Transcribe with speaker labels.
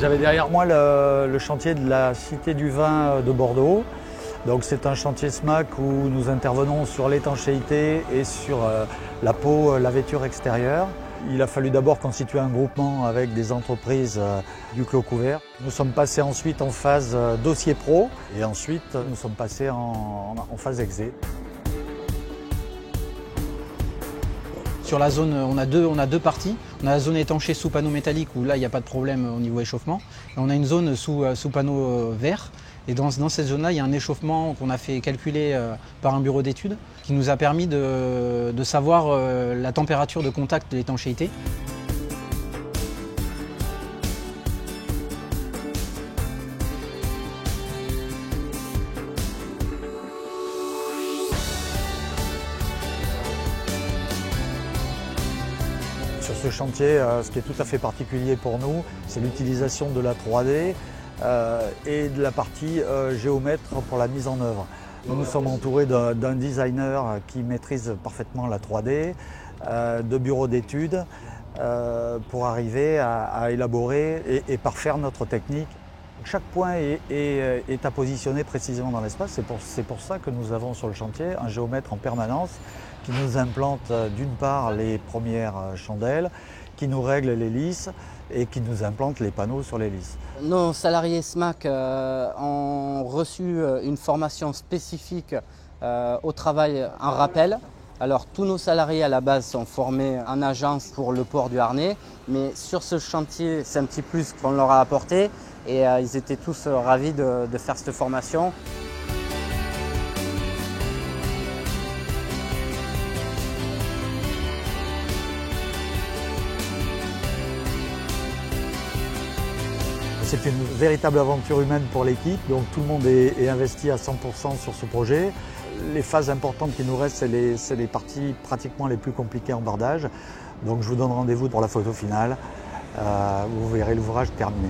Speaker 1: Vous avez derrière moi le chantier de la Cité du Vin de Bordeaux. Donc c'est un chantier SMAC où nous intervenons sur l'étanchéité et sur la peau, la vêture extérieure. Il a fallu d'abord constituer un groupement avec des entreprises du clos couvert. Nous sommes passés ensuite en phase dossier pro et ensuite nous sommes passés en phase exé.
Speaker 2: Sur la zone, on a deux parties. On a la zone étanchée sous panneau métallique où là il n'y a pas de problème au niveau échauffement. Et on a une zone sous panneau vert. Et dans cette zone-là, il y a un échauffement qu'on a fait calculer par un bureau d'études qui nous a permis de savoir la température de contact de l'étanchéité.
Speaker 1: Sur ce chantier, ce qui est tout à fait particulier pour nous, c'est l'utilisation de la 3D et de la partie géomètre pour la mise en œuvre. Nous sommes entourés d'un designer qui maîtrise parfaitement la 3D, de bureaux d'études pour arriver à élaborer et parfaire notre technique. Chaque point est à positionner précisément dans l'espace. C'est pour ça que nous avons sur le chantier un géomètre en permanence qui nous implante d'une part les premières chandelles, qui nous règle les lisses et qui nous implante les panneaux sur les lisses.
Speaker 3: Nos salariés SMAC ont reçu une formation spécifique au travail en rappel. Alors tous nos salariés à la base sont formés en agence pour le port du harnais, mais sur ce chantier c'est un petit plus qu'on leur a apporté et ils étaient tous ravis de faire cette formation.
Speaker 1: C'est une véritable aventure humaine pour l'équipe, donc tout le monde est investi à 100% sur ce projet. Les phases importantes qui nous restent, c'est les parties pratiquement les plus compliquées en bardage. Donc je vous donne rendez-vous pour la photo finale, où vous verrez l'ouvrage terminé.